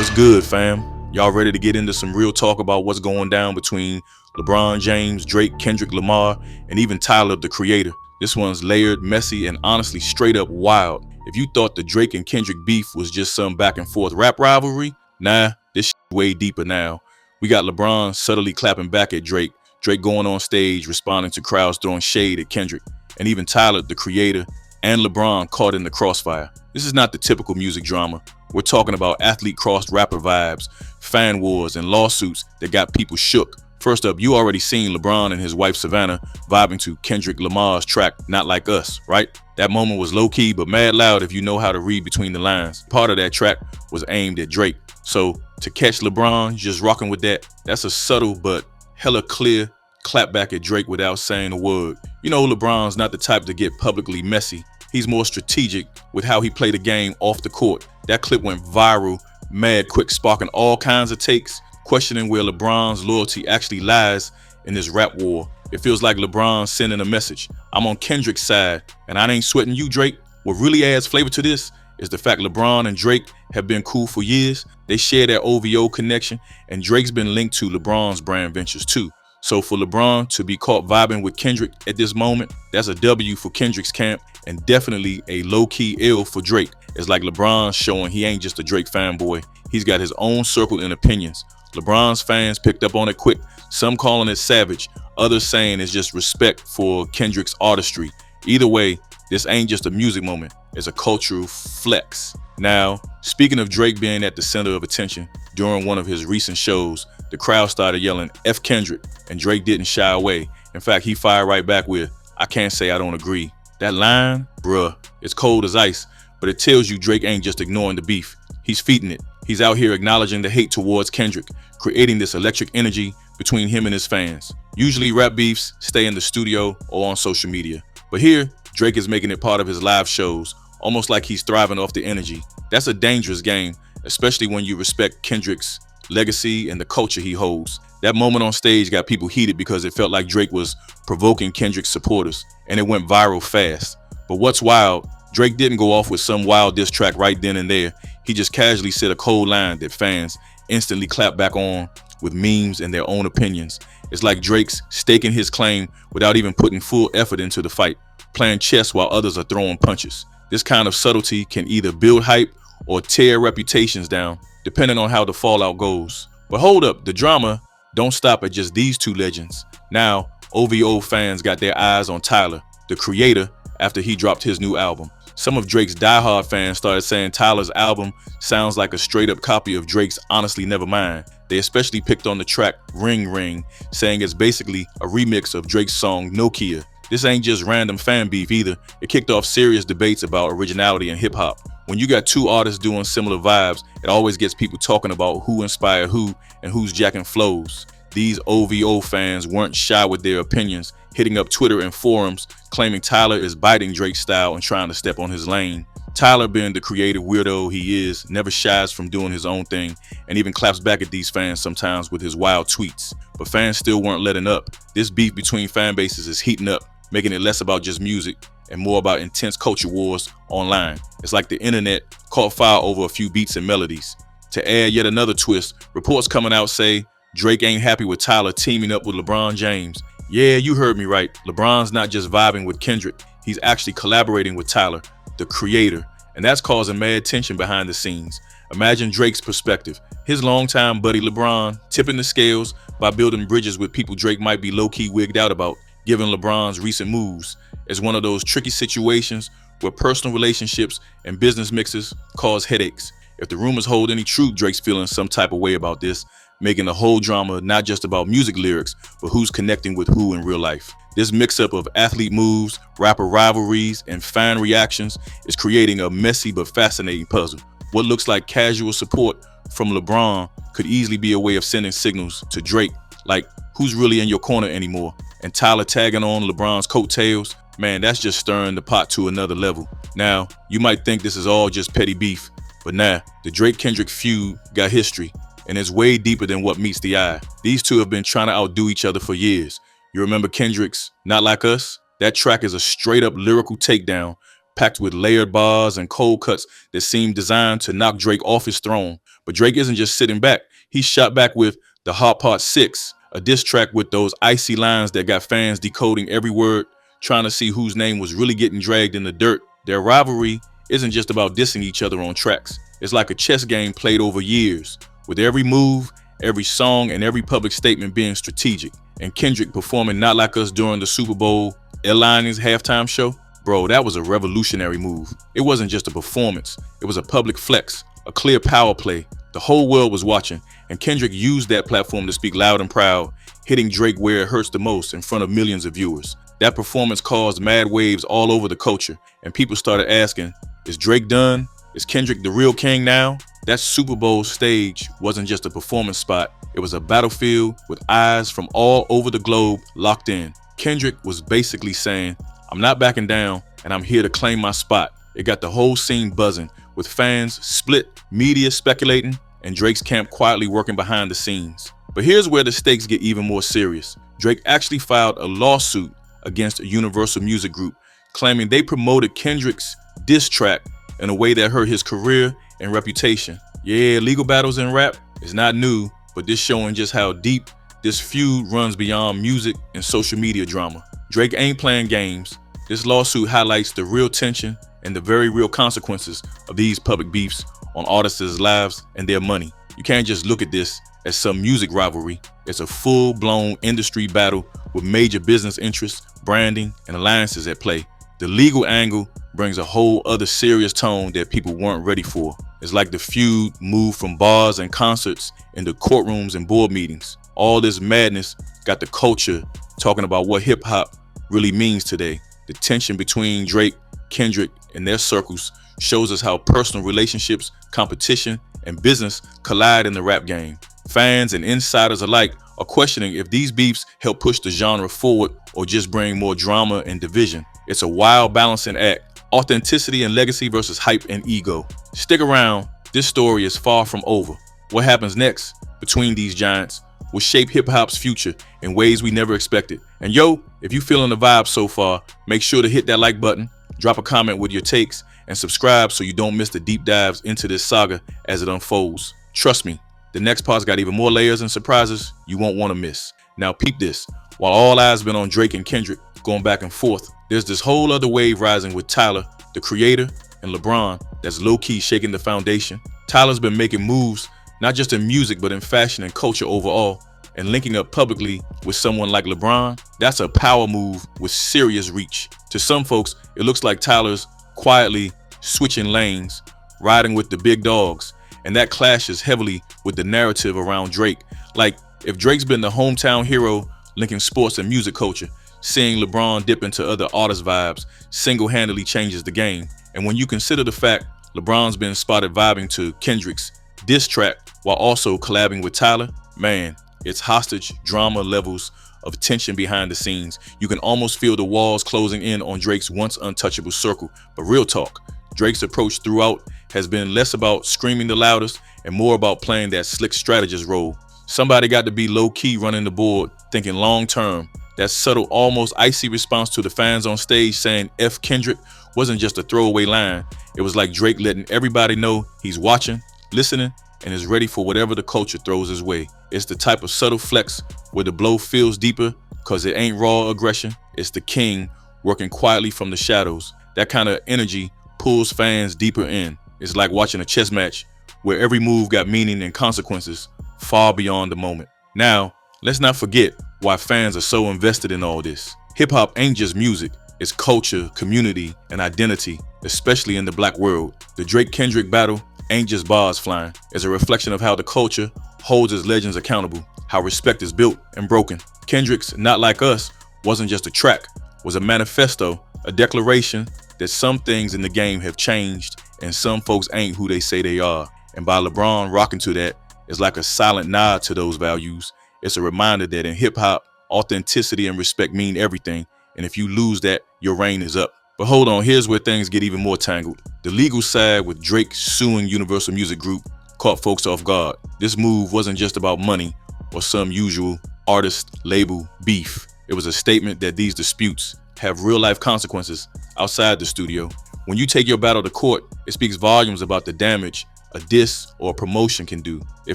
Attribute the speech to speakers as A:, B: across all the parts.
A: What's good, fam? Y'all ready to get into some real talk about what's going down between LeBron James, Drake, Kendrick, Lamar, and even Tyler, the Creator? This one's layered, messy, and honestly straight up wild. If you thought the Drake and Kendrick beef was just some back and forth rap rivalry, nah, this shit way deeper now. We got LeBron subtly clapping back at Drake, Drake going on stage responding to crowds throwing shade at Kendrick, and even Tyler, the Creator, and LeBron caught in the crossfire. This is not the typical music drama. We're talking about athlete-crossed rapper vibes, fan wars, and lawsuits that got people shook. First up, you already seen LeBron and his wife Savannah vibing to Kendrick Lamar's track, Not Like Us, right? That moment was low-key but mad loud if you know how to read between the lines. Part of that track was aimed at Drake. So to catch LeBron just rocking with that, that's a subtle but hella clear clapback at Drake without saying a word. You know LeBron's not the type to get publicly messy. He's more strategic with how he played the game off the court. That clip went viral, mad quick, sparking all kinds of takes, questioning where LeBron's loyalty actually lies in this rap war. It feels like LeBron's sending a message. I'm on Kendrick's side, and I ain't sweating you, Drake. What really adds flavor to this is the fact LeBron and Drake have been cool for years. They share that OVO connection, and Drake's been linked to LeBron's brand ventures too. So for LeBron to be caught vibing with Kendrick at this moment, that's a W for Kendrick's camp and definitely a low-key L for Drake. It's like LeBron's showing he ain't just a Drake fanboy. He's got his own circle and opinions. LeBron's fans picked up on it quick, some calling it savage, others saying it's just respect for Kendrick's artistry. Either way, this ain't just a music moment, it's a cultural flex. Now, speaking of Drake being at the center of attention, during one of his recent shows, the crowd started yelling F Kendrick, and Drake didn't shy away. In fact, he fired right back with, I can't say I don't agree. That line, bruh, it's cold as ice, but it tells you Drake ain't just ignoring the beef. He's feeding it. He's out here acknowledging the hate towards Kendrick, creating this electric energy between him and his fans. Usually rap beefs stay in the studio or on social media, but here, Drake is making it part of his live shows, almost like he's thriving off the energy. That's a dangerous game, especially when you respect Kendrick's legacy and the culture he holds. That moment on stage got people heated because it felt like Drake was provoking Kendrick's supporters, and it went viral fast. But what's wild, Drake didn't go off with some wild diss track right then and there. He just casually said a cold line that fans instantly clapped back on with memes and their own opinions. It's like Drake's staking his claim without even putting full effort into the fight, playing chess while others are throwing punches. This kind of subtlety can either build hype or tear reputations down, depending on how the fallout goes. But hold up, the drama don't stop at just these two legends. Now, OVO fans got their eyes on Tyler, the Creator, after he dropped his new album. Some of Drake's diehard fans started saying Tyler's album sounds like a straight-up copy of Drake's Honestly Nevermind. They especially picked on the track Ring Ring, saying it's basically a remix of Drake's song Nokia. This ain't just random fan beef either. It kicked off serious debates about originality in hip-hop. When you got two artists doing similar vibes, it always gets people talking about who inspired who and who's jacking flows. These OVO fans weren't shy with their opinions, hitting up Twitter and forums, claiming Tyler is biting Drake's style and trying to step on his lane. Tyler, being the creative weirdo he is, never shies from doing his own thing and even claps back at these fans sometimes with his wild tweets. But fans still weren't letting up. This beef between fan bases is heating up, making it less about just music and more about intense culture wars online. It's like the internet caught fire over a few beats and melodies. To add yet another twist, reports coming out say Drake ain't happy with Tyler teaming up with LeBron James. Yeah, you heard me right. LeBron's not just vibing with Kendrick, he's actually collaborating with Tyler, the Creator, and that's causing mad tension behind the scenes. Imagine Drake's perspective. His longtime buddy LeBron tipping the scales by building bridges with people Drake might be low-key wigged out about, given LeBron's recent moves. It's one of those tricky situations where personal relationships and business mixes cause headaches. If the rumors hold any truth, Drake's feeling some type of way about this, making the whole drama not just about music lyrics, but who's connecting with who in real life. This mix-up of athlete moves, rapper rivalries, and fan reactions is creating a messy but fascinating puzzle. What looks like casual support from LeBron could easily be a way of sending signals to Drake, like who's really in your corner anymore, and Tyler tagging on LeBron's coattails. Man, that's just stirring the pot to another level. Now, you might think this is all just petty beef, but nah, the Drake-Kendrick feud got history, and it's way deeper than what meets the eye. These two have been trying to outdo each other for years. You remember Kendrick's Not Like Us? That track is a straight-up lyrical takedown, packed with layered bars and cold cuts that seemed designed to knock Drake off his throne. But Drake isn't just sitting back. He shot back with the Hot Pot 6, a diss track with those icy lines that got fans decoding every word, trying to see whose name was really getting dragged in the dirt. Their rivalry isn't just about dissing each other on tracks. It's like a chess game played over years, with every move, every song, and every public statement being strategic. And Kendrick performing Not Like Us during the Super Bowl Airline's halftime show, bro, that was a revolutionary move. It wasn't just a performance, it was a public flex, a clear power play. The whole world was watching, and Kendrick used that platform to speak loud and proud, hitting Drake where it hurts the most in front of millions of viewers. That performance caused mad waves all over the culture, and people started asking, is Drake done? Is Kendrick the real king now? That Super Bowl stage wasn't just a performance spot, it was a battlefield with eyes from all over the globe locked in. Kendrick was basically saying, I'm not backing down, and I'm here to claim my spot. It got the whole scene buzzing, with fans split, media speculating, and Drake's camp quietly working behind the scenes. But here's where the stakes get even more serious. Drake actually filed a lawsuit against a Universal Music Group, claiming they promoted Kendrick's diss track in a way that hurt his career and reputation. Yeah, legal battles in rap is not new, but this showing just how deep this feud runs beyond music and social media drama. Drake ain't playing games. This lawsuit highlights the real tension and the very real consequences of these public beefs on artists' lives and their money. You can't just look at this as some music rivalry. It's a full-blown industry battle with major business interests, branding, and alliances at play. The legal angle brings a whole other serious tone that people weren't ready for. It's like the feud moved from bars and concerts into courtrooms and board meetings. All this madness got the culture talking about what hip-hop really means today. The tension between Drake, Kendrick, and their circles shows us how personal relationships, competition, and business collide in the rap game. Fans and insiders alike are questioning if these beefs help push the genre forward or just bring more drama and division. It's a wild balancing act. Authenticity and legacy versus hype and ego. Stick around, this story is far from over. What happens next between these giants will shape hip-hop's future in ways we never expected. And yo, if you feeling the vibe so far, make sure to hit that like button, drop a comment with your takes, and subscribe so you don't miss the deep dives into this saga as it unfolds. Trust me, the next part's got even more layers and surprises you won't want to miss. Now peep this, while all eyes been on Drake and Kendrick going back and forth, there's this whole other wave rising with Tyler, the creator, and LeBron that's low-key shaking the foundation. Tyler's been making moves not just in music but in fashion and culture overall, and linking up publicly with someone like LeBron, that's a power move with serious reach. To some folks, it looks like Tyler's quietly switching lanes, riding with the big dogs, and that clashes heavily with the narrative around Drake. Like, if Drake's been the hometown hero linking sports and music culture, seeing LeBron dip into other artist vibes single-handedly changes the game. And when you consider the fact LeBron's been spotted vibing to Kendrick's diss track while also collabing with Tyler, man, it's hostage drama levels of tension behind the scenes. You can almost feel the walls closing in on Drake's once untouchable circle. But real talk, Drake's approach throughout has been less about screaming the loudest and more about playing that slick strategist role. Somebody got to be low-key running the board, thinking long-term. That subtle, almost icy response to the fans on stage saying F Kendrick wasn't just a throwaway line. It was like Drake letting everybody know he's watching, listening, and is ready for whatever the culture throws his way. It's the type of subtle flex where the blow feels deeper because it ain't raw aggression. It's the king working quietly from the shadows. That kind of energy pulls fans deeper in. It's like watching a chess match where every move got meaning and consequences far beyond the moment. Now, let's not forget why fans are so invested in all this. Hip-hop ain't just music. It's culture, community, and identity, especially in the black world. The Drake-Kendrick battle ain't just bars flying. It's a reflection of how the culture holds its legends accountable, how respect is built and broken. Kendrick's Not Like Us wasn't just a track, was a manifesto, a declaration that some things in the game have changed and some folks ain't who they say they are. And by LeBron rocking to that, it's like a silent nod to those values. It's a reminder that in hip-hop, authenticity and respect mean everything, and if you lose that, your reign is up. But hold on, here's where things get even more tangled. The legal side with Drake suing Universal Music Group caught folks off guard. This move wasn't just about money or some usual artist-label beef. It was a statement that these disputes have real-life consequences outside the studio. When you take your battle to court, it speaks volumes about the damage a diss or a promotion can do. It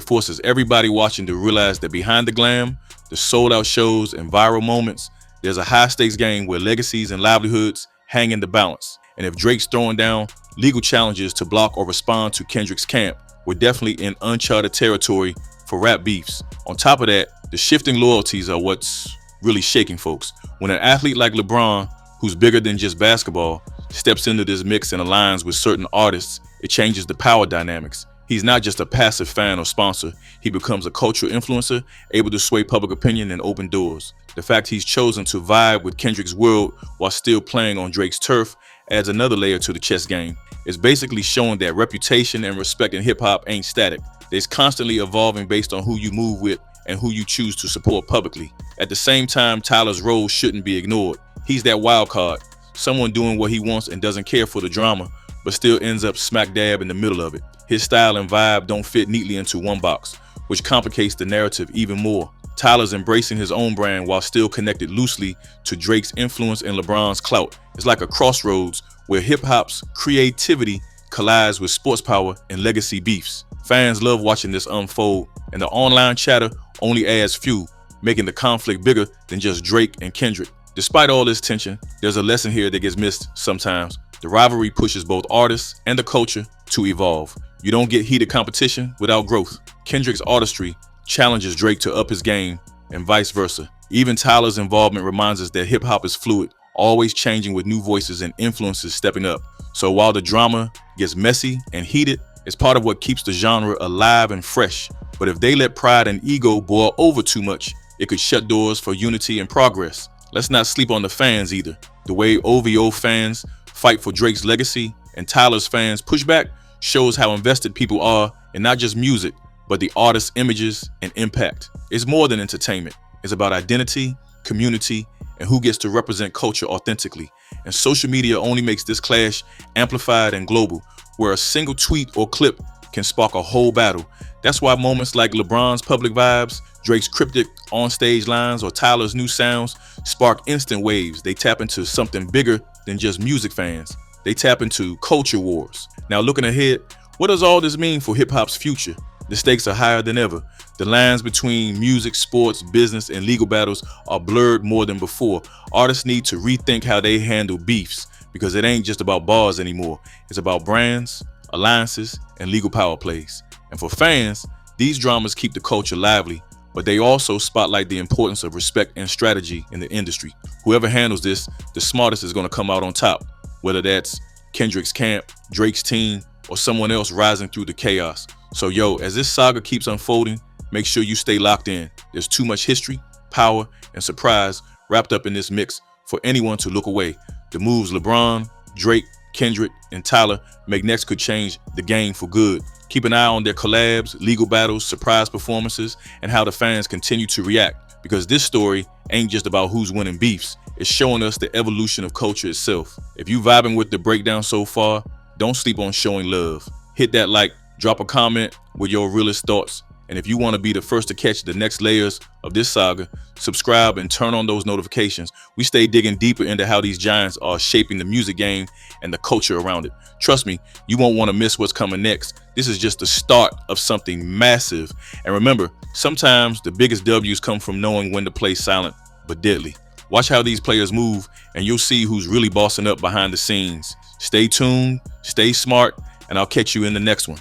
A: forces everybody watching to realize that behind the glam, the sold-out shows and viral moments, there's a high-stakes game where legacies and livelihoods hang in the balance. And if Drake's throwing down legal challenges to block or respond to Kendrick's camp, we're definitely in uncharted territory for rap beefs. On top of that, the shifting loyalties are what's really shaking folks. When an athlete like LeBron, who's bigger than just basketball, steps into this mix and aligns with certain artists, it changes the power dynamics. He's not just a passive fan or sponsor, he becomes a cultural influencer, able to sway public opinion and open doors. The fact he's chosen to vibe with Kendrick's world while still playing on Drake's turf adds another layer to the chess game. It's basically showing that reputation and respect in hip-hop ain't static. It's constantly evolving based on who you move with and who you choose to support publicly. At the same time, Tyler's role shouldn't be ignored. He's that wild card, someone doing what he wants and doesn't care for the drama, but still ends up smack dab in the middle of it. His style and vibe don't fit neatly into one box, which complicates the narrative even more. Tyler's embracing his own brand while still connected loosely to Drake's influence and LeBron's clout. It's like a crossroads where hip-hop's creativity collides with sports power and legacy beefs. Fans love watching this unfold, and the online chatter only adds fuel, making the conflict bigger than just Drake and Kendrick. Despite all this tension, there's a lesson here that gets missed sometimes. The rivalry pushes both artists and the culture to evolve. You don't get heated competition without growth. Kendrick's artistry challenges Drake to up his game and vice versa. Even Tyler's involvement reminds us that hip-hop is fluid, always changing with new voices and influences stepping up. So while the drama gets messy and heated, it's part of what keeps the genre alive and fresh. But if they let pride and ego boil over too much, it could shut doors for unity and progress. Let's not sleep on the fans either. The way OVO fans fight for Drake's legacy and Tyler's fans push back shows how invested people are in not just music, but the artist's images and impact. It's more than entertainment. It's about identity, community, and who gets to represent culture authentically. And social media only makes this clash amplified and global, where a single tweet or clip can spark a whole battle. That's why moments like LeBron's public vibes, Drake's cryptic on-stage lines, or Tyler's new sounds spark instant waves. They tap into something bigger than just music fans. They tap into culture wars. Now looking ahead, what does all this mean for hip-hop's future? The stakes are higher than ever. The lines between music, sports, business, and legal battles are blurred more than before. Artists need to rethink how they handle beefs, because it ain't just about bars anymore. It's about brands, alliances, and legal power plays. And for fans, these dramas keep the culture lively, but they also spotlight the importance of respect and strategy in the industry. Whoever handles this, the smartest is going to come out on top, whether that's Kendrick's camp, Drake's team, or someone else rising through the chaos. So yo, as this saga keeps unfolding, make sure you stay locked in. There's too much history, power, and surprise wrapped up in this mix for anyone to look away. The moves LeBron, Drake, Kendrick, and Tyler make next could change the game for good. Keep an eye on their collabs, legal battles, surprise performances, and how the fans continue to react. Because this story ain't just about who's winning beefs, it's showing us the evolution of culture itself. If you vibing with the breakdown so far, don't sleep on showing love. Hit that like, drop a comment with your realest thoughts. And if you want to be the first to catch the next layers of this saga, subscribe and turn on those notifications. We stay digging deeper into how these giants are shaping the music game and the culture around it. Trust me, you won't want to miss what's coming next. This is just the start of something massive. And remember, sometimes the biggest W's come from knowing when to play silent but deadly. Watch how these players move and you'll see who's really bossing up behind the scenes. Stay tuned, stay smart, and I'll catch you in the next one.